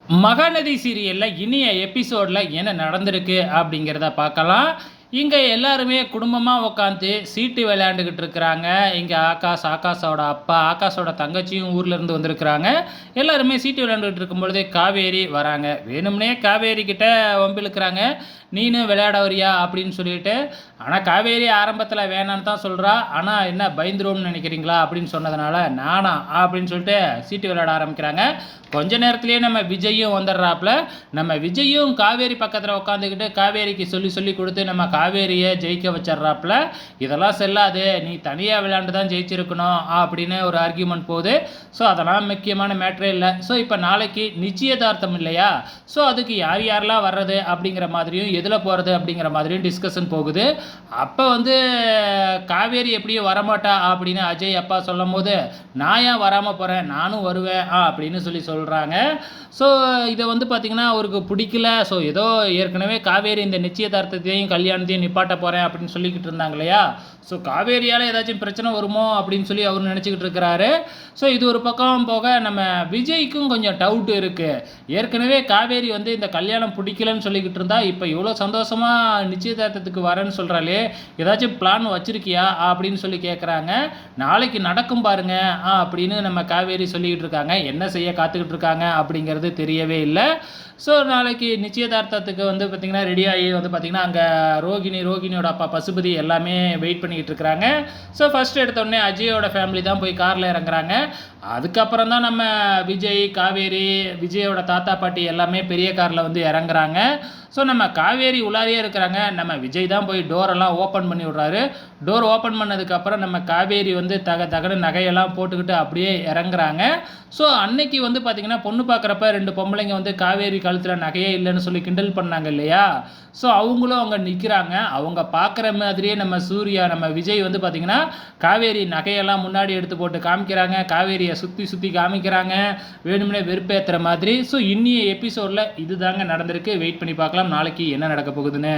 மகாநதி சீரியல்ல இனிய எபிசோட்ல என்ன நடந்திருக்கு அப்படிங்கிறத பார்க்கலாம். இங்க எல்லாருமே குடும்பமா உட்காந்து சீட்டு விளையாண்டுகிட்டு இருக்கிறாங்க. இங்க ஆகாஷோட அப்பா, ஆகாஷோட தங்கச்சியும் ஊர்ல இருந்து வந்திருக்கிறாங்க. எல்லாருமே சீட்டு விளையாண்டுகிட்டு இருக்கும்பொழுது காவேரி வராங்க. வேணும்னே காவேரி கிட்ட வம்பிழுக்கிறாங்க. "நீனும் விளையாட வரியா?" அப்படின்னு சொல்லிட்டு. ஆனா காவேரி ஆரம்பத்துல வேணான்னு தான் சொல்றா. ஆனா என்ன பயந்துருவோம்னு நினைக்கிறீங்களா? அப்படின்னு சொன்னதுனால, "நானா?" அப்படின்னு சொல்லிட்டு சீட்டு விளையாட ஆரம்பிக்கிறாங்க. கொஞ்ச நேரத்திலேயே நம்ம விஜயும் வந்துடுறாப்புல. நம்ம விஜயும் காவேரி பக்கத்துல உட்காந்துக்கிட்டு காவேரிக்கு சொல்லி சொல்லி கொடுத்து நம்ம காவேரிய ஜெயிக்க வச்சிடுறாப்புல. "இதெல்லாம் செல்லாது. நீ தனியா விளையாண்டு தான் ஜெயிச்சிருக்கணும்." அப்படின்னு ஒரு ஆர்கியூமெண்ட் போகுது. ஸோ அதெல்லாம் முக்கியமான மேட்டரே இல்ல. ஸோ இப்ப நாளைக்கு நிச்சயதார்த்தம் இல்லையா? ஸோ அதுக்கு யார் யாரெல்லாம் வர்றது அப்படிங்கிற மாதிரியும், எதுல போறது அப்படிங்கிற மாதிரியும் டிஸ்கஷன் போகுது. அப்ப வந்து காவேரி எப்படியும் வரமாட்டா அப்படின்னு அஜய் அப்பா சொல்லும்போது, "நான் ஏன் வராம போறேன்? நானும் வருவேன்." அப்படின்னு சொல்லி சொல்றாங்க. ஸோ இத வந்து பார்த்தீங்கன்னா, அவருக்கு பிடிக்கல. ஸோ ஏதோ ஏற்கனவே காவேரி இந்த நிச்சயதார்த்தத்தையும், கல்யாணத்தையும் நிப்பாட்ட போறேன் அப்படின்னு சொல்லிக்கிட்டு இருந்தாங்க இல்லையா? ஸோ காவேரியால ஏதாச்சும் பிரச்சனை வருமோ அப்படின்னு சொல்லி அவரு நினைச்சுக்கிட்டு இருக்கிறாரு. ஸோ இது ஒரு பக்கம் போக நம்ம விஜய்க்கும் கொஞ்சம் டவுட் இருக்கு. ஏற்கனவே காவேரி வந்து இந்த கல்யாணம் பிடிக்கலன்னு சொல்லிக்கிட்டு இருந்தா, இப்ப இவ்வளோ சந்தோஷமா நிச்சயதார்த்தத்துக்கு வரேன்னு சொல்றாளே, ஏதாச்சும் பிளான் வச்சிருக்கியா? அப்படின்னு சொல்லி கேட்குறாங்க. "நாளைக்கு நடக்கும் பாருங்க." அப்படின்னு நம்ம காவேரி சொல்லிக்கிட்டு இருக்காங்க. என்ன செய்ய காத்துக்கிட்டு இருக்காங்க அப்படிங்கிறது தெரியவே இல்ல. ஸோ நாளைக்கு நிச்சயதார்த்தத்துக்கு வந்து பார்த்தீங்கன்னா, ரெடி ஆகி வந்து பார்த்தீங்கன்னா, அங்க ரோகிணியோட அப்பா பசுபதி எல்லாமே வெயிட் பண்ணிக்கிட்டு இருக்கிறாங்க. ஸோ ஃபர்ஸ்ட் எடுத்தோனே அஜயோட ஃபேமிலி தான் போய் கார்ல இறங்குறாங்க. அதுக்கப்புறம் தான் நம்ம விஜய், காவேரி, விஜயோட தாத்தா, பாட்டி எல்லாமே பெரிய கார்ல வந்து இறங்குறாங்க. ஸோ நம்ம காவேரி உள்ளாரையே இருக்கிறாங்க. நம்ம விஜய் தான் போய் டோரெல்லாம் ஓப்பன் பண்ணி விடுறாரு. டோர் ஓப்பன் பண்ணதுக்கப்புறம் நம்ம காவேரி வந்து தகன்னு நகையெல்லாம் போட்டுக்கிட்டு அப்படியே இறங்குறாங்க. ஸோ அன்னைக்கு வந்து பார்த்தீங்கன்னா, பொண்ணு பார்க்குறப்ப 2 பொம்பளைங்க வந்து காவேரி கழுத்துல நகையே இல்லன்னு சொல்லி கிண்டல் பண்ணாங்க இல்லையா? ஸோ அவங்களும் அங்க நிக்கிறாங்க. அவங்க பார்க்குற மாதிரியே நம்ம சூர்யா, நம்ம விஜய் வந்து பார்த்தீங்கன்னா, காவேரி நகையெல்லாம் முன்னாடி எடுத்து போட்டு காமிக்கிறாங்க. காவேரிய சுத்தி சுத்தி காமிக்கிறாங்க. வேணும்னே வெறுப்பேத்துற மாதிரி. ஸோ இன்னிய எபிசோட்ல இதுதாங்க நடந்திருக்கு. வெயிட் பண்ணி பார்க்கலாம் நாளைக்கு என்ன நடக்க போகுதுன்னு.